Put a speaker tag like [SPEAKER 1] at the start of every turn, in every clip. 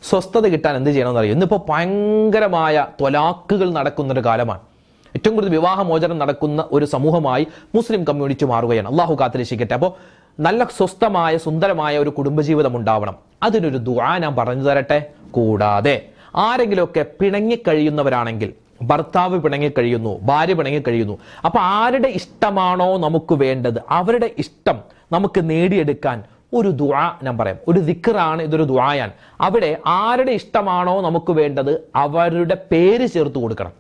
[SPEAKER 1] സ്വസ്ഥത കിട്ടാൻ എന്ത് ചെയ്യണമെന്ന് അറിയാം. ഇന്നിപ്പോൾ ഭയങ്കരമായ ത്വലാക്കുകൾ നടക്കുന്നൊരു കാലമാണ്. ഏറ്റവും കൂടുതൽ വിവാഹമോചനം നടക്കുന്ന ഒരു സമൂഹമായി മുസ്ലിം കമ്മ്യൂണിറ്റി മാറുകയാണ്. അള്ളാഹു കാത്തിരക്ഷിക്കട്ടെ. അപ്പോൾ നല്ല സ്വസ്ഥമായ സുന്ദരമായ ഒരു കുടുംബജീവിതം ഉണ്ടാവണം. അതിനൊരു ദുആ ഞാൻ പറഞ്ഞു തരട്ടെ. കൂടാതെ ആരെങ്കിലുമൊക്കെ പിണങ്ങിക്കഴിയുന്നവരാണെങ്കിൽ, ഭർത്താവ് പിണങ്ങിക്കഴിയുന്നു, ഭാര്യ പിണങ്ങിക്കഴിയുന്നു, അപ്പൊ ആരുടെ ഇഷ്ടമാണോ നമുക്ക് വേണ്ടത് അവരുടെ ഇഷ്ടം നമുക്ക് നേടിയെടുക്കാൻ ഒരു ദുആ ഞാൻ പറയാം. ഒരു ദിക്റാണ്, ഇതൊരു ദുആയാണ്. അവിടെ ആരുടെ ഇഷ്ടമാണോ നമുക്ക് വേണ്ടത് അവരുടെ പേര് ചേർത്ത് കൊടുക്കണം.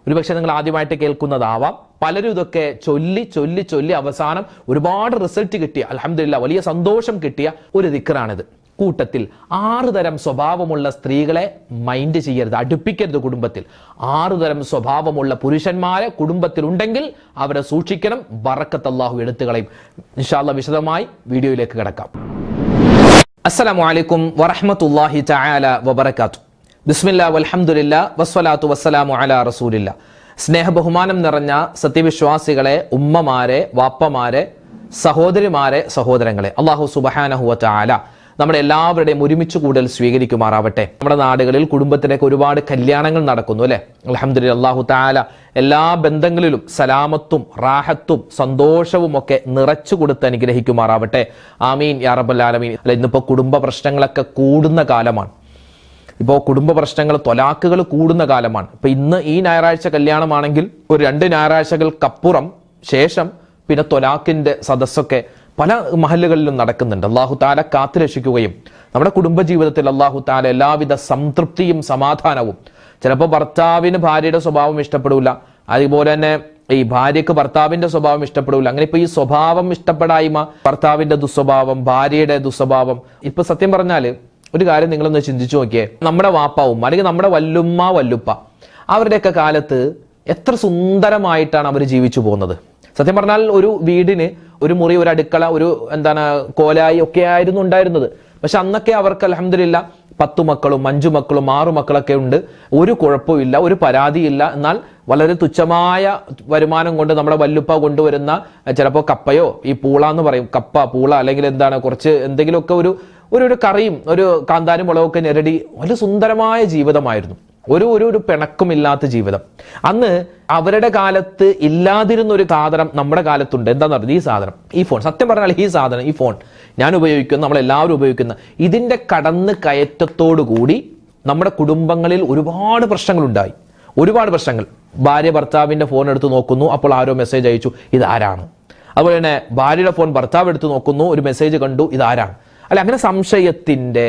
[SPEAKER 1] ഒരുപക്ഷെ നിങ്ങൾ ആദ്യമായിട്ട് കേൾക്കുന്നതാവാം. പലരും ഇതൊക്കെ ചൊല്ലി ചൊല്ലി ചൊല്ലി അവസാനം ഒരുപാട് റിസൾട്ട് കിട്ടിയ, അൽഹംദുലില്ലാ വലിയ സന്തോഷം കിട്ടിയ ഒരു ദിക്റാണിത്. കൂട്ടത്തിൽ 6 തരം സ്വഭാവമുള്ള സ്ത്രീകളെ മൈൻഡ് ചെയ്യരുത്, അടുപ്പിക്കരുത്. കുടുംബത്തിൽ 6 തരം സ്വഭാവമുള്ള പുരുഷന്മാരെ കുടുംബത്തിൽ ഉണ്ടെങ്കിൽ അവരെ സൂക്ഷിക്കണം. ബറക്കത്ത് അല്ലാഹു എടുത്തു കളയും. ഇൻഷാ അല്ലാഹ് വിശദമായി വീഡിയോയിലേക്ക് കിടക്കാം. അസ്സലാമു അലൈക്കും വറഹ്മത്തുള്ളാഹി തആല വബറകാതുഹു. ബിസ്മില്ലാ വൽഹംദുലില്ലാ വസ്സലാത്തു വസ്സലാമു അലാ റസൂലില്ലാ. സ്നേഹ ബഹുമാനം നിറഞ്ഞ സത്യവിശ്വാസികളെ, ഉമ്മമാരെ, വാപ്പമാരെ, സഹോദരിമാരെ, സഹോദരങ്ങളെ, അല്ലാഹു സുബ്ഹാനഹു വ തആല നമ്മുടെ എല്ലാവരുടെയും ഒരുമിച്ച് കൂടൽ സ്വീകരിക്കുമാറാവട്ടെ. നമ്മുടെ നാടുകളിൽ കുടുംബത്തിലേക്ക് ഒരുപാട് കല്യാണങ്ങൾ നടക്കുന്നു അല്ലെ. അൽഹംദുലില്ലാ അല്ലാഹു തആല എല്ലാ ബന്ധങ്ങളിലും സലാമത്തും റാഹത്തും സന്തോഷവും ഒക്കെ നിറച്ചു കൊടുത്ത് അനുഗ്രഹിക്കുമാറാവട്ടെ. ആമീൻ യാ റബ്ബൽ ആലമീൻ. അല്ല, ഇന്നിപ്പോ കുടുംബ പ്രശ്നങ്ങളൊക്കെ കൂടുന്ന കാലമാണ്. ഇപ്പോൾ കുടുംബ പ്രശ്നങ്ങൾ, ത്വലാക്കുകൾ കൂടുന്ന കാലമാണ്. ഇപ്പൊ ഇന്ന് ഈ ഞായറാഴ്ച കല്യാണമാണെങ്കിൽ ഒരു 2 ഞായറാഴ്ചകൾക്കപ്പുറം ശേഷം പിന്നെ ത്വലാക്കിന്റെ സദസ്സൊക്കെ പല മഹല്ലുകളിലും നടക്കുന്നുണ്ട്. അല്ലാഹു തആല കാത്തുരക്ഷിക്കുകയും നമ്മുടെ കുടുംബജീവിതത്തിൽ അല്ലാഹു തആല എല്ലാവിധ സംതൃപ്തിയും സമാധാനവും. ചിലപ്പോൾ ഭർത്താവിന് ഭാര്യയുടെ സ്വഭാവം ഇഷ്ടപ്പെടില്ല, അതുപോലെ തന്നെ ഈ ഭാര്യക്ക് ഭർത്താവിന്റെ സ്വഭാവം ഇഷ്ടപ്പെടില്ല. അങ്ങനെ ഇപ്പൊ ഈ സ്വഭാവം ഇഷ്ടപ്പെടായ്മ, ഭർത്താവിന്റെ ദുസ്വഭാവം, ഭാര്യയുടെ ദുസ്വഭാവം. ഇപ്പൊ സത്യം പറഞ്ഞാല് ഒരു കാര്യം നിങ്ങളൊന്ന് ചിന്തിച്ചു നോക്കിയേ. നമ്മുടെ വാപ്പാവും അല്ലെങ്കിൽ നമ്മുടെ വല്ലുമ്മ വല്ലുപ്പ അവരുടെയൊക്കെ കാലത്ത് എത്ര സുന്ദരമായിട്ടാണ് അവർ ജീവിച്ചു പോകുന്നത്. സത്യം പറഞ്ഞാൽ ഒരു വീടിന് ഒരു മുറി, ഒരു അടുക്കള, ഒരു കോലായി ഒക്കെ ആയിരുന്നു ഉണ്ടായിരുന്നത്. പക്ഷെ അന്നൊക്കെ അവർക്ക് അൽഹംദുലില്ലാ 10 മക്കളും 5 മക്കളും 6 മക്കളൊക്കെ ഉണ്ട്. ഒരു കുഴപ്പമില്ല, ഒരു പരാതിയില്ല. എന്നാൽ വളരെ തുച്ഛമായ വരുമാനം കൊണ്ട് നമ്മുടെ വല്ലുപ്പ കൊണ്ടുവരുന്ന ചിലപ്പോൾ കപ്പയോ, ഈ പൂള എന്ന് പറയും, കപ്പ പൂള, അല്ലെങ്കിൽ കുറച്ച് എന്തെങ്കിലുമൊക്കെ ഒരു കറിയും ഒരു കാന്താനും മുളകൊക്കെ ഞെരടി വളരെ സുന്ദരമായ ജീവിതമായിരുന്നു. ഒരു പിണക്കുമില്ലാത്ത ജീവിതം. അന്ന് അവരുടെ കാലത്ത് ഇല്ലാതിരുന്ന ഒരു സാധനം നമ്മുടെ കാലത്തുണ്ട്. എന്താന്ന് പറഞ്ഞത്? ഈ സാധനം, ഈ ഫോൺ. സത്യം പറഞ്ഞാൽ ഈ സാധനം, ഈ ഫോൺ ഞാൻ ഉപയോഗിക്കുന്ന, നമ്മളെല്ലാവരും ഉപയോഗിക്കുന്ന, ഇതിന്റെ കടന്ന് കയറ്റത്തോടുകൂടി നമ്മുടെ കുടുംബങ്ങളിൽ ഒരുപാട് പ്രശ്നങ്ങളുണ്ടായി. ഒരുപാട് പ്രശ്നങ്ങൾ. ഭാര്യ ഭർത്താവിന്റെ ഫോൺ എടുത്ത് നോക്കുന്നു, അപ്പോൾ ആരോ മെസ്സേജ് അയച്ചു, ഇതാരാണ്. അതുപോലെ തന്നെ ഭാര്യയുടെ ഫോൺ ഭർത്താവ് എടുത്ത് നോക്കുന്നു, ഒരു മെസ്സേജ് കണ്ടു, ഇതാരാണ്. അല്ല, അങ്ങനെ സംശയത്തിന്റെ,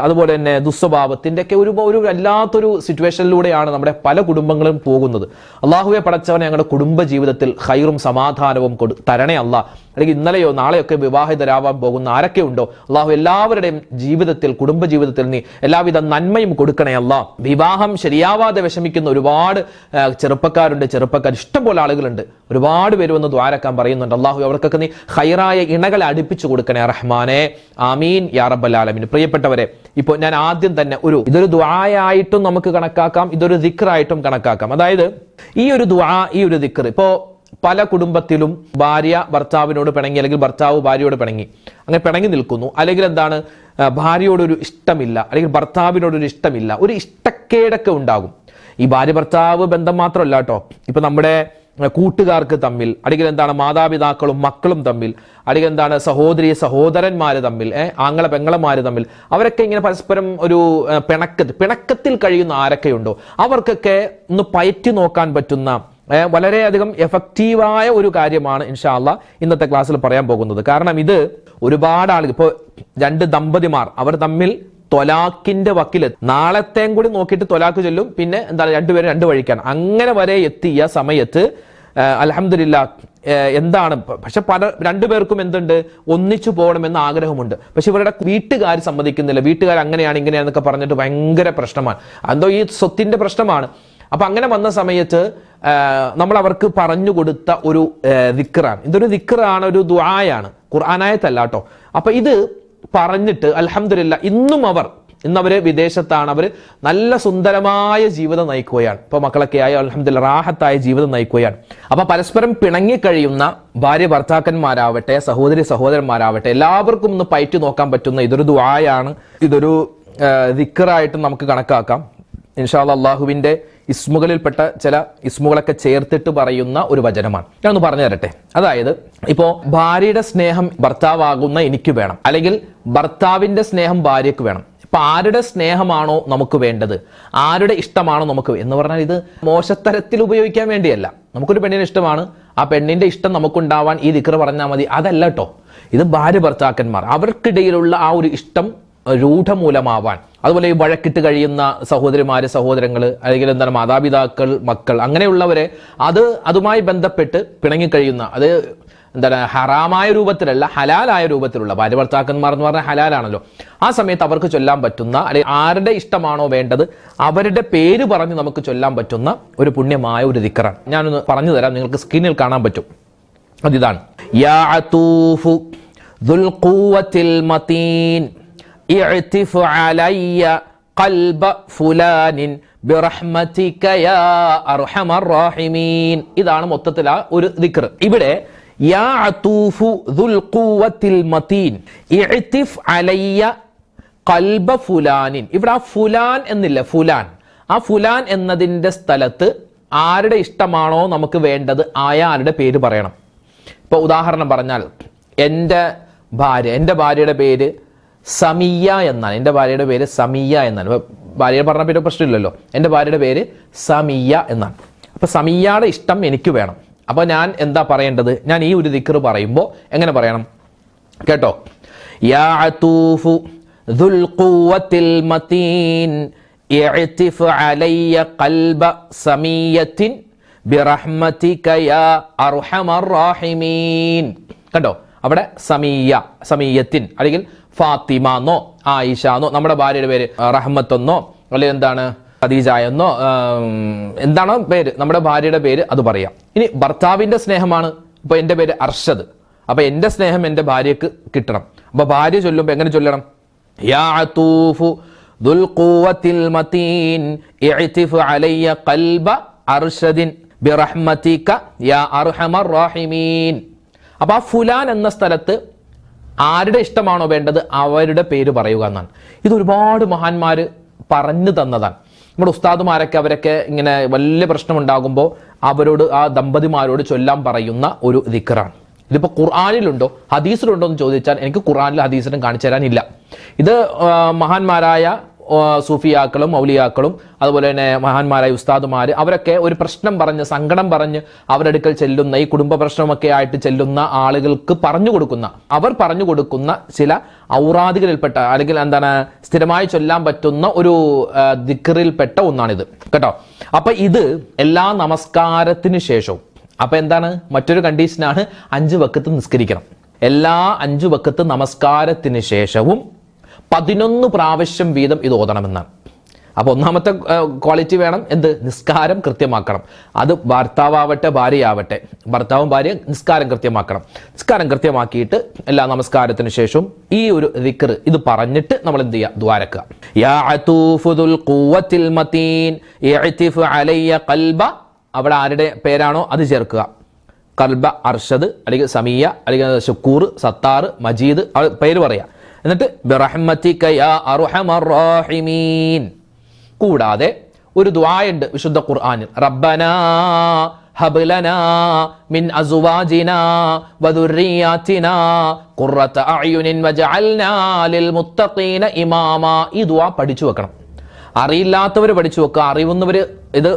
[SPEAKER 1] അതുപോലെ തന്നെ ദുസ്വഭാവത്തിന്റെ ഒക്കെ ഒരു വല്ലാത്തൊരു സിറ്റുവേഷനിലൂടെയാണ് നമ്മുടെ പല കുടുംബങ്ങളും പോകുന്നത്. അള്ളാഹുവെ പടച്ചവനെ ഞങ്ങളുടെ കുടുംബ ജീവിതത്തിൽ ഖൈറും സമാധാനവും തരണേ അല്ലാ. അല്ലെങ്കിൽ ഇന്നലെയോ നാളെയൊക്കെ വിവാഹിതരാവാൻ പോകുന്ന ആരൊക്കെ ഉണ്ടോ, അള്ളാഹു എല്ലാവരുടെയും ജീവിതത്തിൽ, കുടുംബ ജീവിതത്തിൽ നീ എല്ലാവിധ നന്മയും കൊടുക്കണേ അല്ലാ. വിവാഹം ശരിയാവാതെ വിഷമിക്കുന്ന ഒരുപാട് ചെറുപ്പക്കാർ, ഇഷ്ടംപോലെ ആളുകളുണ്ട്. ഒരുപാട് പേര് വന്ന് ദ്വാരക്കാൻ പറയുന്നുണ്ട്. അള്ളാഹു അവർക്കൊക്കെ നീ ഖൈറായ ഇണകളെ അടുപ്പിച്ചു കൊടുക്കണേ റഹ്മാനെ. ആമീൻ യാ റബ്ബൽ ആലമീൻ. പ്രിയപ്പെട്ടവരെ, ഇപ്പോൾ ഞാൻ ആദ്യം തന്നെ ഇതൊരു ദുആയായിട്ടും നമുക്ക് കണക്കാക്കാം, ഇതൊരു ദിക്റായിട്ടും കണക്കാക്കാം. അതായത് ഈ ഒരു ദുആ, ഈ ഒരു ദിക്ർ, ഇപ്പോ പല കുടുംബത്തിലും ഭാര്യ ഭർത്താവിനോട് പിണങ്ങി, അല്ലെങ്കിൽ ഭർത്താവ് ഭാര്യയോട് പിണങ്ങി, അങ്ങനെ പിണങ്ങി നിൽക്കുന്നു. അല്ലെങ്കിൽ ഭാര്യയോടൊരു ഇഷ്ടമില്ല, അല്ലെങ്കിൽ ഭർത്താവിനോടൊരു ഇഷ്ടമില്ല, ഒരു ഇഷ്ടക്കേടൊക്കെ ഉണ്ടാകും. ഈ ഭാര്യ ഭർത്താവ് ബന്ധം മാത്രമല്ല കേട്ടോ, ഇപ്പൊ നമ്മുടെ കൂട്ടുകാർക്ക് തമ്മിൽ, അല്ലെങ്കിൽ മാതാപിതാക്കളും മക്കളും തമ്മിൽ, അല്ലെങ്കിൽ സഹോദരി സഹോദരന്മാര് തമ്മിൽ, ആങ്ങളെ പെങ്ങളമാര് തമ്മിൽ, അവരൊക്കെ ഇങ്ങനെ പരസ്പരം ഒരു പിണക്കത്തിൽ കഴിയുന്ന ആരൊക്കെയുണ്ടോ അവർക്കൊക്കെ ഒന്ന് പയറ്റി നോക്കാൻ പറ്റുന്ന വളരെയധികം എഫക്റ്റീവായ ഒരു കാര്യമാണ് ഇൻഷാ അല്ലാഹ് ഇന്നത്തെ ക്ലാസ്സിൽ പറയാൻ പോകുന്നത്. കാരണം ഇത് ഒരുപാട് ആളുകൾ, ഇപ്പോൾ 2 ദമ്പതിമാർ അവർ തമ്മിൽ ത്വലാഖിന്റെ വക്കില്, നാളത്തെയും കൂടി നോക്കിയിട്ട് ത്വലാഖ് ചൊല്ലും, പിന്നെ രണ്ടുപേരും 2 വഴിക്കാണ്. അങ്ങനെ വരെ എത്തിയ സമയത്ത് അൽഹംദുലില്ലാ പക്ഷെ 2 പേർക്കും എന്തുണ്ട്, ഒന്നിച്ചു പോകണമെന്ന് ആഗ്രഹമുണ്ട്. പക്ഷെ ഇവരുടെ വീട്ടുകാർ സമ്മതിക്കുന്നില്ല. വീട്ടുകാർ അങ്ങനെയാണ് ഇങ്ങനെയാണെന്നൊക്കെ പറഞ്ഞിട്ട് ഭയങ്കര പ്രശ്നമാണ്. എന്തോ ഈ സ്വത്തിന്റെ പ്രശ്നമാണ്. അപ്പൊ അങ്ങനെ വന്ന സമയത്ത് നമ്മൾ അവർക്ക് പറഞ്ഞു കൊടുത്ത ഒരു ദിക്റാണ്. ഇതൊരു ദിക്റാണ്, ഒരു ദുആയാണ്, ഖുർആനായത്തല്ല കേട്ടോ. അപ്പൊ ഇത് പറഞ്ഞിട്ട് അൽഹംദുലില്ലാ ഇന്നവര് വിദേശത്താണ്. അവര് നല്ല സുന്ദരമായ ജീവിതം നയിക്കുകയാണ്. ഇപ്പൊ മക്കളൊക്കെ ആയി അൽഹംദുലില്ലാ റാഹത്തായ ജീവിതം നയിക്കുകയാണ്. അപ്പൊ പരസ്പരം പിണങ്ങിക്കഴിയുന്ന ഭാര്യ ഭർത്താക്കന്മാരാവട്ടെ, സഹോദരി സഹോദരന്മാരാവട്ടെ, എല്ലാവർക്കും ഒന്ന് പയറ്റി നോക്കാൻ പറ്റുന്ന ഇതൊരു ദുആയാണ്, ഇതൊരു ദിക്റായിട്ട് നമുക്ക് കണക്കാക്കാം. ഇൻഷാ അല്ലാഹ് അള്ളാഹുവിൻ്റെ ഇസ്മുകളിൽപ്പെട്ട ചില ഇസ്മുകളൊക്കെ ചേർത്തിട്ട് പറയുന്ന ഒരു വചനമാണ്. ഞാനൊന്ന് പറഞ്ഞു തരട്ടെ. അതായത് ഇപ്പോൾ ഭാര്യയുടെ സ്നേഹം ഭർത്താവാകുന്ന എനിക്ക് വേണം, അല്ലെങ്കിൽ ഭർത്താവിൻ്റെ സ്നേഹം ഭാര്യയ്ക്ക് വേണം. ഇപ്പൊ ആരുടെ സ്നേഹമാണോ നമുക്ക് വേണ്ടത്, ആരുടെ ഇഷ്ടമാണോ നമുക്ക് എന്ന് പറഞ്ഞാൽ ഇത് മോശത്തരത്തിൽ ഉപയോഗിക്കാൻ വേണ്ടിയല്ല. നമുക്കൊരു പെണ്ണിന് ഇഷ്ടമാണ്, ആ പെണ്ണിന്റെ ഇഷ്ടം നമുക്കുണ്ടാവാൻ ഈ ദിക്ർ പറഞ്ഞാൽ മതി, അതല്ല കേട്ടോ. ഇത് ഭാര്യ ഭർത്താക്കന്മാർ അവർക്കിടയിലുള്ള ആ ഒരു ഇഷ്ടം രൂഢമൂലമാവാൻ, അതുപോലെ ഈ വഴക്കിട്ട് കഴിയുന്ന സഹോദരിമാര് സഹോദരങ്ങള്, അല്ലെങ്കിൽ എന്താണ് മാതാപിതാക്കൾ മക്കൾ, അങ്ങനെയുള്ളവരെ അതുമായി ബന്ധപ്പെട്ട് പിണങ്ങിക്കഴിയുന്ന, അത് എന്താണ് ഹറാമായ രൂപത്തിലല്ല ഹലാലായ രൂപത്തിലുള്ള, ഭാര്യ ഭർത്താക്കന്മാർ എന്ന് പറഞ്ഞാൽ ഹലാലാണല്ലോ, ആ സമയത്ത് അവർക്ക് ചൊല്ലാൻ പറ്റുന്ന, അല്ലെങ്കിൽ ആരുടെ ഇഷ്ടമാണോ വേണ്ടത് അവരുടെ പേര് പറഞ്ഞ് നമുക്ക് ചൊല്ലാൻ പറ്റുന്ന ഒരു പുണ്യമായ ഒരു ദിക്റാണ്. ഞാനൊന്ന് പറഞ്ഞു തരാം, നിങ്ങൾക്ക് സ്ക്രീനിൽ കാണാൻ പറ്റും. അതിതാണ് യാ അതൂഫു ദുൽ ഖുവത്തിൽ മതീൻ ഇഅ്തിഫ് അലയ്യ ഖൽബ ഫുലാനിൻ ബിറഹ്മതിക യാ അർഹമർ റഹീമീൻ. ഇതാണ് മൊത്തത്തിൽ ആ ഒരു ദിക്ർ. ഇവിടെ യാ അതൂഫു ദുൽ ഖുവത്തിൽ മതീൻ ഇഅ്തിഫ് അലയ്യ ഖൽബ ഫുലാനിൻ. ഇവിടെ ആ ഫുലാൻ എന്നില്ല, ഫുലാൻ, ആ ഫുലാൻ എന്നതിൻ്റെ സ്ഥലത്ത് ആരുടെ ഇഷ്ടമാണോ നമുക്ക് വേണ്ടത് അയാളുടെ പേര് പറയണം. ഇപ്പോൾ ഉദാഹരണം പറഞ്ഞാൽ എൻ്റെ ഭാര്യയുടെ പേര് സമിയ എന്നാണ്. എൻ്റെ ഭാര്യയുടെ പേര് സമിയ എന്നാണ്. ഭാര്യ പറഞ്ഞ പേര് പ്രശ്നമില്ലല്ലോ. എൻ്റെ ഭാര്യയുടെ പേര് സമിയ എന്നാണ്. അപ്പൊ സമിയയുടെ ഇഷ്ടം എനിക്ക് വേണം. അപ്പൊ ഞാൻ എന്താ പറയേണ്ടത്? ഞാൻ ഈ ഒരു ദിക്ർ പറയുമ്പോൾ എങ്ങനെ പറയണം കേട്ടോ. യാ അതൂഫു ദുൽ ഖുവത്തിൽ മതീൻ ഇഅ്തിഫ് അലയ്യ ഖൽബ സമീയത്തിൻ ബിറഹ്മതിക യാ അർഹമർ റഹീമീൻ. കണ്ടോ, അവിടെ സമീയത്തിൻ, അല്ലെങ്കിൽ ഫാത്തിമ എന്നോ ആയിഷ എന്നോ, നമ്മുടെ ഭാര്യയുടെ പേര് റഹ്മത്ത് എന്നോ, അല്ലെങ്കിൽ എന്താണ് ഖദീജ എന്നോ, എന്താണോ പേര്, നമ്മുടെ ഭാര്യയുടെ പേര് അത് പറയാം. ഇനി ഭർത്താവിന്റെ സ്നേഹമാണ്. ഇപ്പൊ എന്റെ പേര് അർഷദ്, അപ്പൊ എന്റെ സ്നേഹം എന്റെ ഭാര്യക്ക് കിട്ടണം. അപ്പൊ ഭാര്യ ചൊല്ലുമ്പോ എങ്ങനെ ചൊല്ലണം? യാ അതൂഫു ദുൽ ഖുവത്തിൽ മതീൻ ഇഅ്തിഫ് അലയ്യ ഖൽബ അർഷദിൻ ബിറഹ്മതിക യാ അർഹമർ റഹീമീൻ. അപ്പൊ ആ ഫുലാൻ എന്ന സ്ഥലത്ത് ആരുടെ ഇഷ്ടമാണോ വേണ്ടത് അവരുടെ പേര് പറയുക എന്നാണ്. ഇത് ഒരുപാട് മഹാന്മാര് പറഞ്ഞു തന്നതാണ്. നമ്മുടെ ഉസ്താദുമാരൊക്കെ അവരൊക്കെ ഇങ്ങനെ വലിയ പ്രശ്നമുണ്ടാകുമ്പോൾ അവരോട്, ആ ദമ്പതിമാരോട് ചൊല്ലാൻ പറയുന്ന ഒരു ദിക്റാണ്. ഇതിപ്പോൾ ഖുർആനിലുണ്ടോ ഹദീസിലുണ്ടോ എന്ന് ചോദിച്ചാൽ എനിക്ക് ഖുർആനിലും ഹദീസിലും കാണിച്ചു തരാനില്ല. ഇത് മഹാന്മാരായ സൂഫിയാക്കളും മൗലിയാക്കളും അതുപോലെ തന്നെ മഹാന്മാരായ ഉസ്താദുമാർ അവരൊക്കെ ഒരു പ്രശ്നം പറഞ്ഞ്, സങ്കടം പറഞ്ഞ് അവരുടെ അടുക്കൽ ചെല്ലുന്ന, ഈ കുടുംബ പ്രശ്നമൊക്കെ ആയിട്ട് ചെല്ലുന്ന ആളുകൾക്ക് അവർ പറഞ്ഞു കൊടുക്കുന്ന ചില ഔറാദികളിൽപ്പെട്ട, അല്ലെങ്കിൽ എന്താണ് സ്ഥിരമായി ചൊല്ലാൻ പറ്റുന്ന ഒരു ദിക്റിൽപ്പെട്ട ഒന്നാണിത് കേട്ടോ. അപ്പൊ ഇത് എല്ലാ നമസ്കാരത്തിന് ശേഷവും, അപ്പൊ എന്താണ് മറ്റൊരു കണ്ടീഷനാണ് 5 വഖത്ത് നിസ്കരിക്കണം. എല്ലാ 5 വഖത്ത് നമസ്കാരത്തിന് ശേഷവും 11 പ്രാവശ്യം വീതം ഇത് ഓതണമെന്നാണ്. അപ്പൊ ഒന്നാമത്തെ ക്വാളിറ്റി വേണം, എന്ത്? നിസ്കാരം കൃത്യമാക്കണം. അത് ഭർത്താവട്ടെ ഭാര്യയാവട്ടെ, ഭർത്താവും ഭാര്യ നിസ്കാരം കൃത്യമാക്കണം. നിസ്കാരം കൃത്യമാക്കിയിട്ട് എല്ലാ നമസ്കാരത്തിന് ശേഷവും ഈ ഒരു ദിക്ർ ഇത് പറഞ്ഞിട്ട് നമ്മൾ എന്ത് ചെയ്യുക? ദ്വാരക്കുക. യാ അതൂഫു ദുൽ ഖുവത്തിൽ മതീൻ ഇഅ്തിഫ് അലയ്യ ഖൽബ, അവിടെ ആരുടെ പേരാണോ അത് ചേർക്കുക. ഖൽബ അർഷദ്, അല്ലെങ്കിൽ സമീയ, അല്ലെങ്കിൽ ശുക്കൂർ, സത്താർ, മജീദ്, പേര് പറയാ. എന്നിട്ട് ബിറഹ്മതിക യാ അർഹമർ റഹീമീൻ. കൂടാതെ ഒരു ദുആയുണ്ട് വിശുദ്ധ ഖുർആനിൽ, റബ്ബനാ ഹബ് ലനാ മിൻ അസ്വാജിനാ വദുർരിയാതിനാ ഖുർറത അഅ്യുനിൻ വജഅൽനാ ലിൽ മുത്തഖീന ഇമാമാ. ഈ ദുആ പഠിച്ചു വെക്കണം. അറിയില്ലാത്തവർ പഠിച്ചു വെക്കുക, അറിയുന്നവർ ഇത്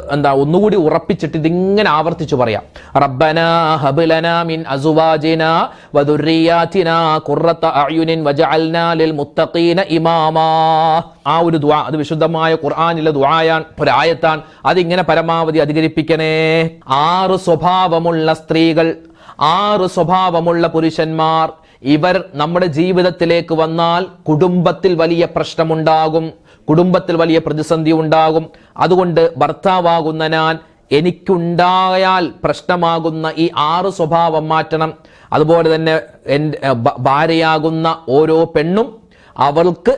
[SPEAKER 1] ഒന്നുകൂടി ഉറപ്പിച്ചിട്ട് ഇതിങ്ങനെ ആവർത്തിച്ചു പറയാം. റബ്ബനാ ഹബ് ലനാ മിൻ അസ്വാജിനാ വദുർരിയാതിനാ ഖുർറത അഅ്യുനിൻ വജഅൽനാ ലിൽ മുത്തഖീന ഇമാമാ. ആ ഒരു ദുആ, അത് വിശുദ്ധമായ ഖുർആനിലെ ദുആയാണ്, ഒരു ആയത്താണ്. അതിങ്ങനെ പരമാവധി അധികരിപ്പിക്കണേ. 6 സ്വഭാവമുള്ള സ്ത്രീകൾ, 6 സ്വഭാവമുള്ള പുരുഷന്മാർ, ഇവർ നമ്മുടെ ജീവിതത്തിലേക്ക് വന്നാൽ കുടുംബത്തിൽ വലിയ പ്രശ്നമുണ്ടാകും, കുടുംബത്തിൽ വലിയ പ്രതിസന്ധി ഉണ്ടാകും. അതുകൊണ്ട് ഭർത്താവാകുന്ന ഞാൻ, എനിക്കുണ്ടായാൽ പ്രശ്നമാകുന്ന ഈ 6 സ്വഭാവം മാറ്റണം. അതുപോലെ തന്നെ ഭാര്യയാകുന്ന ഓരോ പെണ്ണും അവൾക്ക്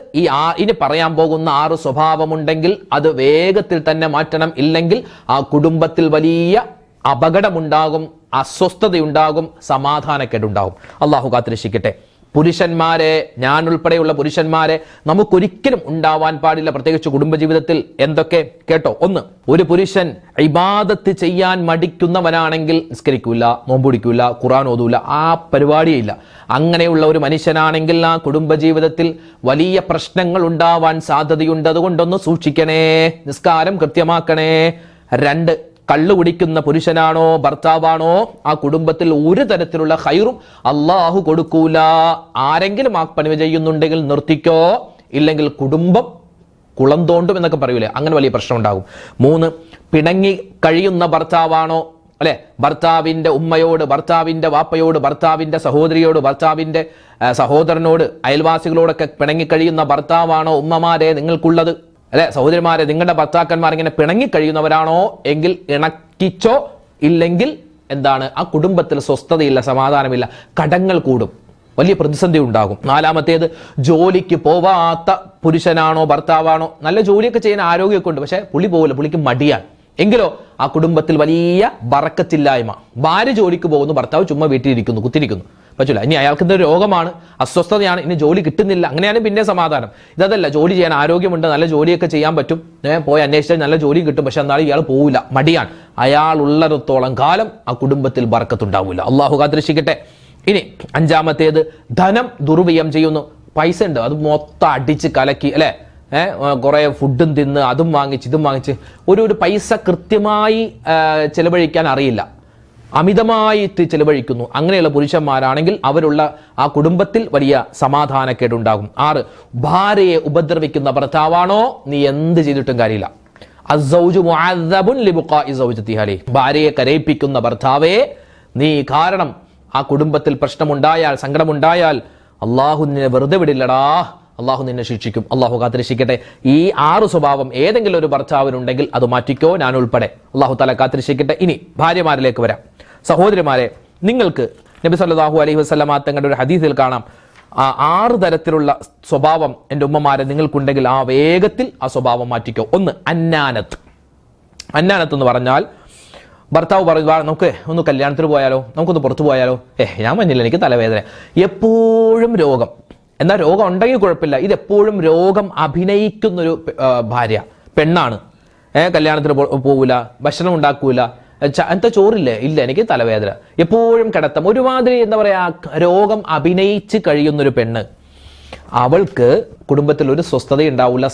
[SPEAKER 1] ഇനി പറയാൻ പോകുന്ന 6 സ്വഭാവമുണ്ടെങ്കിൽ അത് വേഗത്തിൽ തന്നെ മാറ്റണം. ഇല്ലെങ്കിൽ ആ കുടുംബത്തിൽ വലിയ അപകടമുണ്ടാകും, അസ്വസ്ഥതയുണ്ടാകും, സമാധാനക്കേടുണ്ടാകും. അള്ളാഹു കാത്തുരക്ഷിക്കട്ടെ. പുരുഷന്മാരെ, ഞാൻ ഉൾപ്പെടെയുള്ള പുരുഷന്മാരെ നമുക്കൊരിക്കലും ഉണ്ടാവാൻ പാടില്ല, പ്രത്യേകിച്ച് കുടുംബജീവിതത്തിൽ. എന്തൊക്കെ കേട്ടോ? ഒന്ന്, ഒരു പുരുഷൻ ഇബാദത്ത് ചെയ്യാൻ മടിക്കുന്നവനാണെങ്കിൽ നിസ്കരിക്കൂല, നോമ്പ് പിടിക്കൂല, ഖുർആൻ ഓതൂല, ആ പരിപാടിയില്ല. അങ്ങനെയുള്ള ഒരു മനുഷ്യനാണെങ്കിൽ ആ കുടുംബജീവിതത്തിൽ വലിയ പ്രശ്നങ്ങൾ ഉണ്ടാവാൻ സാധ്യതയുണ്ട്. അതുകൊണ്ടൊന്ന് സൂക്ഷിക്കണേ, നിസ്കാരം കൃത്യമാക്കണേ. രണ്ട്, കള്ളു കുടിക്കുന്ന പുരുഷനാണോ ഭർത്താവാണോ ആ കുടുംബത്തിൽ ഒരു തരത്തിലുള്ള ഖൈറും അള്ളാഹു കൊടുക്കൂല. ആരെങ്കിലും ആ പണി ചെയ്യുന്നുണ്ടെങ്കിൽ നിർത്തിക്കോ, ഇല്ലെങ്കിൽ കുടുംബം കുളം തോണ്ടും എന്നൊക്കെ പറയൂലേ, അങ്ങനെ വലിയ പ്രശ്നം ഉണ്ടാകും. മൂന്ന്, പിണങ്ങി കഴിയുന്ന ഭർത്താവാണോ, അല്ലെ, ഭർത്താവിന്റെ ഉമ്മയോട്, ഭർത്താവിന്റെ വാപ്പയോട്, ഭർത്താവിന്റെ സഹോദരിയോട്, ഭർത്താവിന്റെ സഹോദരനോട്, അയൽവാസികളോടൊക്കെ പിണങ്ങി കഴിയുന്ന ഭർത്താവാണോ ഉമ്മമാരെ നിങ്ങൾക്കുള്ളത്, അല്ലെ സഹോദരിമാരെ, നിങ്ങളുടെ ഭർത്താക്കന്മാർ ഇങ്ങനെ പിണങ്ങി കഴിയുന്നവരാണോ എങ്കിൽ ഇണക്കിച്ചോ, ഇല്ലെങ്കിൽ എന്താണ്, ആ കുടുംബത്തിൽ സ്വസ്ഥതയില്ല, സമാധാനമില്ല, കടങ്ങൾ കൂടും, വലിയ പ്രതിസന്ധി ഉണ്ടാകും. നാലാമത്തേത്, ജോലിക്ക് പോവാത്ത പുരുഷനാണോ ഭർത്താവാണോ, നല്ല ജോലിയൊക്കെ ചെയ്യാൻ ആരോഗ്യമൊക്കെ ഉണ്ട്, പക്ഷെ പുള്ളി പോകില്ല, പുള്ളിക്ക് മടിയാണ്, എങ്കിലോ ആ കുടുംബത്തിൽ വലിയ ബറക്കത്തില്ലായ്മ. ഭാര്യ ജോലിക്ക് പോകുന്നു, ഭർത്താവ് ചുമ്മാ വീട്ടിലിരിക്കുന്നു, കുത്തിരിക്കുന്നു, പറ്റില്ല. ഇനി അയാൾക്ക് എന്തൊരു രോഗമാണ്, അസ്വസ്ഥതയാണ്, ഇനി ജോലി കിട്ടുന്നില്ല, അങ്ങനെയാണ് പിന്നെ സമാധാനം. ഇതല്ല, ജോലി ചെയ്യാൻ ആരോഗ്യമുണ്ട്, നല്ല ജോലിയൊക്കെ ചെയ്യാൻ പറ്റും, പോയി അന്വേഷിച്ചാൽ നല്ല ജോലി കിട്ടും, പക്ഷെ എന്നാലും ഇയാൾ പോവില്ല, മടിയാണ്. അയാൾ ഉള്ളിടത്തോളം കാലം ആ കുടുംബത്തിൽ ബറക്കത്തുണ്ടാവില്ല. അള്ളാഹു കാത്തിരക്ഷിക്കട്ടെ. ഇനി അഞ്ചാമത്തേത്, ധനം ദുർവ്യയം ചെയ്യുന്നു. പൈസ ഉണ്ട്, അത് മൊത്തം അടിച്ച് കലക്കി, അല്ലെ, കുറെ ഫുഡും തിന്ന് അതും വാങ്ങിച്ച് ഇതും വാങ്ങിച്ച് ഒരു പൈസ കൃത്യമായി ചെലവഴിക്കാൻ അറിയില്ല, അമിതമായിട്ട് ചെലവഴിക്കുന്നു. അങ്ങനെയുള്ള പുരുഷന്മാരാണെങ്കിൽ അവരുള്ള ആ കുടുംബത്തിൽ വലിയ സമാധാനക്കേടുണ്ടാകും. ആറ്, ഭാര്യയെ ഉപദ്രവിക്കുന്ന ഭർത്താവാണോ നീ എന്ത് ചെയ്തിട്ടും കാര്യമില്ല. ഭാര്യയെ കരയിപ്പിക്കുന്ന ഭർത്താവേ നീ കാരണം ആ കുടുംബത്തിൽ പ്രശ്നമുണ്ടായാൽ, സങ്കടമുണ്ടായാൽ അള്ളാഹു നിന്നെ വെറുതെ വിടില്ലടാ, അള്ളാഹു നിന്നെ ശിക്ഷിക്കും. അള്ളാഹു കാത്തിരക്ഷിക്കട്ടെ. ഈ 6 സ്വഭാവം ഏതെങ്കിലും ഒരു ഭർത്താവിനുണ്ടെങ്കിൽ അത് മാറ്റിക്കോ, ഞാൻ ഉൾപ്പെടെ. അള്ളാഹു തആല കാത്തിരക്ഷിക്കട്ടെ. ഇനി ഭാര്യമാരിലേക്ക് വരാം. സഹോദരിമാരെ, നിങ്ങൾക്ക് നബി സല്ലല്ലാഹു അലൈഹി വസല്ലമ തങ്ങളുടെ ഒരു ഹദീസിൽ കാണാം, 6 തരത്തിലുള്ള സ്വഭാവം എൻ്റെ ഉമ്മമാരെ നിങ്ങൾക്കുണ്ടെങ്കിൽ ആ വേഗത്തിൽ ആ സ്വഭാവം മാറ്റിക്കോ. ഒന്ന്, അന്നാനത്ത്. അന്നാനത്ത് എന്ന് പറഞ്ഞാൽ ഭർത്താവ് പറയും, നമുക്ക് ഒന്ന് കല്യാണത്തിന് പോയാലോ, നമുക്കൊന്ന് പുറത്തു പോയാലോ, ഞാൻ മഞ്ഞില്ല, എനിക്ക് തലവേദന, എപ്പോഴും രോഗം. എന്നാൽ രോഗം ഉണ്ടെങ്കിൽ കുഴപ്പമില്ല, ഇതെപ്പോഴും രോഗം അഭിനയിക്കുന്നൊരു ഭാര്യ, പെണ്ണാണ്. കല്യാണത്തിന് പോകൂല, ഭക്ഷണം ഉണ്ടാക്കൂല, എന്താ ചോറില്ലേ, ഇല്ല എനിക്ക് തലവേദന, എപ്പോഴും കിടത്തം, ഒരുമാതിരി എന്താ പറയാ, രോഗം അഭിനയിച്ച് കഴിയുന്നൊരു പെണ്ണ്, അവൾക്ക് കുടുംബത്തിൽ ഒരു സ്വസ്ഥത ഉണ്ടാവില്ല,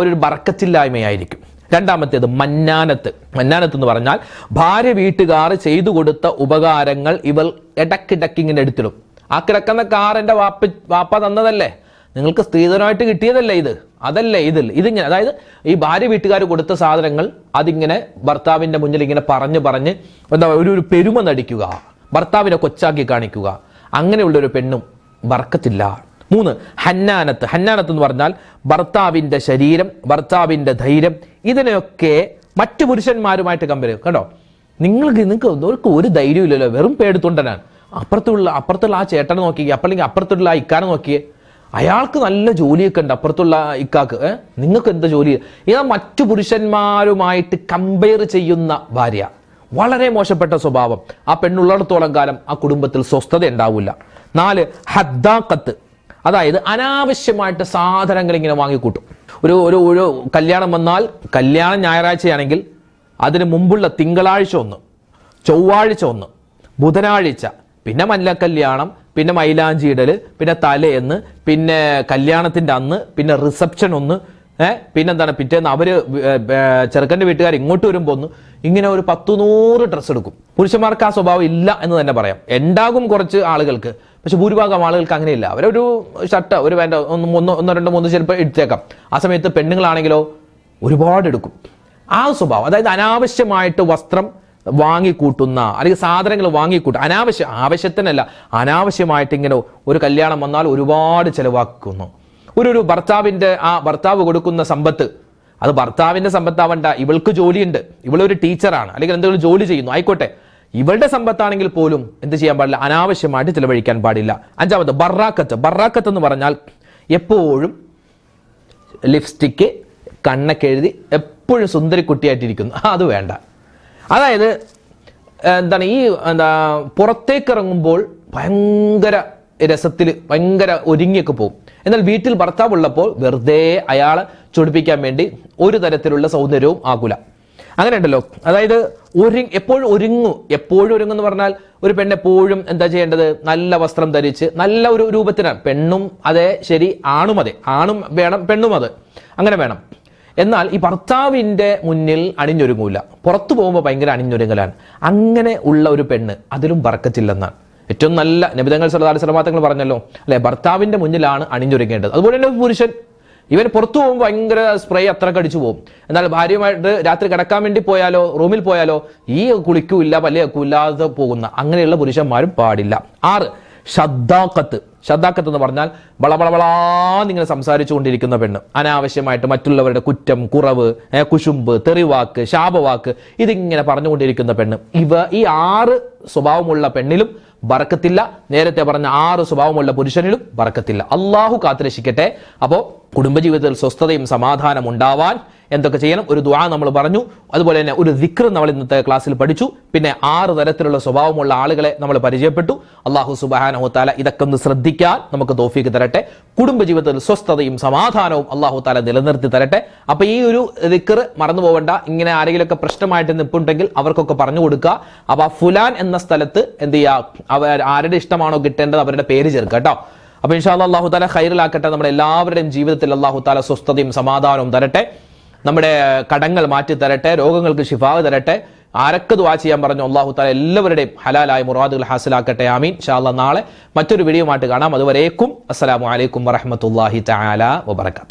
[SPEAKER 1] ഒരു ബർക്കത്തില്ലായ്മയായിരിക്കും. രണ്ടാമത്തേത് മന്നാനത്ത്. മന്നാനത്ത് എന്ന് പറഞ്ഞാൽ ഭാര്യ വീട്ടുകാർ ചെയ്തു കൊടുത്ത ഉപകാരങ്ങൾ ഇവൾ ഇടക്കിടക്ക് ഇങ്ങനെ എടുത്തിടും. ആ കിടക്കുന്ന കാർ എൻ്റെ വാപ്പ തന്നതല്ലേ, നിങ്ങൾക്ക് സ്ത്രീധനമായിട്ട് കിട്ടിയതല്ലേ ഇത്, അതല്ലേ ഇതിങ്ങനെ, അതായത് ഈ ഭാര്യ വീട്ടുകാർ കൊടുത്ത സാധനങ്ങൾ അതിങ്ങനെ ഭർത്താവിൻ്റെ മുന്നിൽ ഇങ്ങനെ പറഞ്ഞ് എന്താ ഒരു പെരുമ നടിക്കുക, ഭർത്താവിനെ കൊച്ചാക്കി കാണിക്കുക. അങ്ങനെയുള്ളൊരു പെണ്ണും ബർക്കത്തില്ല. 3, ഹന്നാനത്ത്. ഹന്നാനത്ത് എന്ന് പറഞ്ഞാൽ ഭർത്താവിൻ്റെ ശരീരം, ഭർത്താവിൻ്റെ ധൈര്യം, ഇതിനെയൊക്കെ മറ്റു പുരുഷന്മാരുമായിട്ട് കമ്പയർ ചെയ്യും. കേട്ടോ, നിങ്ങൾക്ക് ഒരു ധൈര്യം ഇല്ലല്ലോ, വെറും പേടിത്തൊണ്ടനാണ്. അപ്പുറത്തുള്ള ആ ചേട്ടനെ നോക്കിയേ, അല്ലെങ്കിൽ അപ്പുറത്തുള്ള ആ ഇക്കാനെ നോക്കിയേ, അയാൾക്ക് നല്ല ജോലിയൊക്കെ ഉണ്ട്, അപ്പുറത്തുള്ള ഇക്കാക്ക്, നിങ്ങൾക്ക് എന്താ ജോലി? ഇതാ മറ്റു പുരുഷന്മാരുമായിട്ട് കമ്പയർ ചെയ്യുന്ന ഭാര്യ, വളരെ മോശപ്പെട്ട സ്വഭാവം. ആ പെണ്ണുള്ളിടത്തോളം കാലം ആ കുടുംബത്തിൽ സ്വസ്ഥത ഉണ്ടാവില്ല. 4, ഹദ്ദാഖത്ത്. അതായത് അനാവശ്യമായിട്ട് സാധനങ്ങൾ ഇങ്ങനെ വാങ്ങിക്കൂട്ടും. ഒരു കല്യാണം വന്നാൽ, കല്യാണം ഞായറാഴ്ചയാണെങ്കിൽ അതിന് മുമ്പുള്ള തിങ്കളാഴ്ച ഒന്ന്, ചൊവ്വാഴ്ച ഒന്ന്, ബുധനാഴ്ച, പിന്നെ മല്ലക്കല്യാണം, പിന്നെ മൈലാഞ്ചിയിടല്, പിന്നെ തലേന്ന്, പിന്നെ കല്യാണത്തിൻ്റെ അന്ന്, പിന്നെ റിസപ്ഷൻ ഒന്ന്, പിന്നെന്താണ് പിറ്റേന്ന് അവര് ചെറുക്കൻ്റെ വീട്ടുകാർ ഇങ്ങോട്ട് വരുമ്പോൾ ഒന്ന്, ഇങ്ങനെ ഒരു 100 ഡ്രസ്സ് എടുക്കും. പുരുഷന്മാർക്ക് ആ സ്വഭാവം ഇല്ല എന്ന് തന്നെ പറയാം. ഉണ്ടാകും കുറച്ച് ആളുകൾക്ക്, പക്ഷെ ഭൂരിഭാഗം ആളുകൾക്ക് അങ്ങനെയില്ല. അവരൊരു ഷർട്ട്, ഒരു പാൻറ്, 1, 2, 3 ചിലപ്പോൾ എടുത്തേക്കാം. ആ സമയത്ത് പെണ്ണുങ്ങളാണെങ്കിലോ ഒരുപാട് എടുക്കും. ആ സ്വഭാവം, അതായത് അനാവശ്യമായിട്ട് വസ്ത്രം വാങ്ങിക്കൂട്ടുന്ന, അല്ലെങ്കിൽ സാധനങ്ങൾ വാങ്ങിക്കൂട്ടുക, ആവശ്യത്തിനല്ല, അനാവശ്യമായിട്ട് ഇങ്ങനെ ഒരു കല്യാണം വന്നാൽ ഒരുപാട് ചെലവാക്കുന്നു. ഒരു ഭർത്താവ് കൊടുക്കുന്ന സമ്പത്ത്, അത് ഭർത്താവിന്റെ സമ്പത്താവണ്ട, ഇവൾക്ക് ജോലിയുണ്ട്, ഇവളൊരു ടീച്ചറാണ്, അല്ലെങ്കിൽ എന്തെങ്കിലും ജോലി ചെയ്യുന്നു, ആയിക്കോട്ടെ, ഇവളുടെ സമ്പത്താണെങ്കിൽ പോലും എന്ത് ചെയ്യാൻ പാടില്ല, അനാവശ്യമായിട്ട് ചെലവഴിക്കാൻ പാടില്ല. 5, ബറാക്കത്ത്. ബറാക്കത്ത് എന്ന് പറഞ്ഞാൽ എപ്പോഴും ലിപ്സ്റ്റിക്ക്, കണ്ണൊക്കെ എഴുതി എപ്പോഴും സുന്ദരിക്കുട്ടിയായിട്ടിരിക്കുന്നു, അത് വേണ്ട. അതായത് പുറത്തേക്ക് ഇറങ്ങുമ്പോൾ ഭയങ്കര രസത്തിൽ ഭയങ്കര ഒരുങ്ങിയൊക്കെ പോകും. എന്നാൽ വീട്ടിൽ ഭർത്താവ് ഉള്ളപ്പോൾ വെറുതെ അയാളെ ചൊടിപ്പിക്കാൻ വേണ്ടി ഒരു തരത്തിലുള്ള സൗന്ദര്യവും ആകൂല. അങ്ങനെ ഉണ്ടല്ലോ. അതായത് എപ്പോഴും ഒരുങ്ങും എന്ന് പറഞ്ഞാൽ ഒരു പെണ്ണ് എപ്പോഴും എന്താ ചെയ്യേണ്ടത്? നല്ല വസ്ത്രം ധരിച്ച് നല്ല ഒരു രൂപത്തിനാണ്. പെണ്ണും അതെ, ശരി, ആണും അതെ, ആണും വേണം പെണ്ണും അത് അങ്ങനെ വേണം. എന്നാൽ ഈ ഭർത്താവിന്റെ മുന്നിൽ അണിഞ്ഞൊരുങ്ങൂല, പുറത്തു പോകുമ്പോൾ ഭയങ്കര അണിഞ്ഞൊരുങ്ങലാണ്. അങ്ങനെ ഉള്ള ഒരു പെണ്ണ് അതിലും ബർക്കത്തില്ലെന്നാണ്. ഏറ്റവും നല്ല നബിതങ്ങൾ സല്ലല്ലാഹു അലൈഹി വസല്ലം തങ്ങൾ പറഞ്ഞല്ലോ അല്ലെ, ഭർത്താവിന്റെ മുന്നിലാണ് അണിഞ്ഞൊരുങ്ങേണ്ടത്. അതുപോലെ തന്നെ പുരുഷൻ ഇവൻ പുറത്തു പോകുമ്പോൾ ഭയങ്കര സ്പ്രേ അത്രക്ക് അടിച്ചു പോകും. എന്നാൽ ഭാര്യയുമായിട്ട് രാത്രി കിടക്കാൻ വേണ്ടി പോയാലോ, റൂമിൽ പോയാലോ ഈ കുളിക്കൂല്ല, പല്ലിയാക്കൂല്ലാതെ പോകുന്ന അങ്ങനെയുള്ള പുരുഷന്മാരും പാടില്ല. 6 ഷദ്ദാഖത്ത് എന്ന് പറഞ്ഞാൽ വളവളവളാന്നിങ്ങനെ സംസാരിച്ചു കൊണ്ടിരിക്കുന്ന പെണ്ണ്. അനാവശ്യമായിട്ട് മറ്റുള്ളവരുടെ കുറ്റം, കുറവ്, കുശുമ്പ്, തെറിവാക്ക്, ശാപവാക്ക് ഇതിങ്ങനെ പറഞ്ഞുകൊണ്ടിരിക്കുന്ന പെണ്ണ്. ഈ 6 സ്വഭാവമുള്ള പെണ്ണിലും ബറക്കത്തില്ല. നേരത്തെ പറഞ്ഞ 6 സ്വഭാവമുള്ള പുരുഷനിലും ബറക്കത്തില്ല. അള്ളാഹു കാത്തുരക്ഷിക്കട്ടെ. അപ്പോൾ കുടുംബജീവിതത്തിൽ സ്വസ്ഥതയും സമാധാനം ഉണ്ടാവാൻ എന്തൊക്കെ ചെയ്യണം? ഒരു ദുആ നമ്മൾ പറഞ്ഞു, അതുപോലെ തന്നെ ഒരു ദിക്ർ നമ്മൾ ഇന്നത്തെ ക്ലാസ്സിൽ പഠിച്ചു. പിന്നെ 6 തരത്തിലുള്ള സ്വഭാവമുള്ള ആളുകളെ നമ്മൾ പരിചയപ്പെട്ടു. അള്ളാഹു സുബ്ഹാനഹു വ തആല ഇതൊക്കെ ഒന്ന് ശ്രദ്ധിക്കാൻ നമുക്ക് തൗഫീഖ് തരട്ടെ. കുടുംബജീവിതത്തിൽ സ്വസ്ഥതയും സമാധാനവും അള്ളാഹു തആല നിലനിർത്തി തരട്ടെ. അപ്പൊ ഈ ഒരു ദിക്ർ മറന്നു പോകണ്ട. ഇങ്ങനെ ആരെങ്കിലുമൊക്കെ പ്രശ്നമായിട്ട് നിൽപ്പുണ്ടെങ്കിൽ അവർക്കൊക്കെ പറഞ്ഞു കൊടുക്കുക. അപ്പൊ ഫുലാൻ എന്ന സ്ഥലത്ത് എന്ത് ചെയ്യുക? ആരുടെ ഇഷ്ടമാണോ കിട്ടേണ്ടത് അവരുടെ പേര് ചേർക്കുക കേട്ടോ. അപ്പൊ ഇൻഷാ അല്ലാഹ് അല്ലാഹു തആല ഖൈറിലാക്കട്ടെ. നമ്മുടെ എല്ലാവരുടെയും ജീവിതത്തിൽ അല്ലാഹു തആല സ്വസ്ഥതയും സമാധാനവും തരട്ടെ. നമ്മുടെ കടങ്ങൾ മാറ്റി തരട്ടെ. രോഗങ്ങൾക്ക് ശിഫാ തരട്ടെ. ആരൊക്കെ ദുആ ചെയ്യാൻ പറഞ്ഞു അല്ലാഹു തആല എല്ലാവരുടെയും ഹലാലായ മുറാദുകൾ ഹാസിലാക്കട്ടെ. ആമീൻ. ഇൻഷാ അല്ലാഹ് നാളെ മറ്റൊരു വീഡിയോ ആയിട്ട് കാണാം. അതുവരേക്കും അസ്സലാമു അലൈക്കും വറഹ്മത്തുള്ളാഹി തആല വബറകാതുഹു.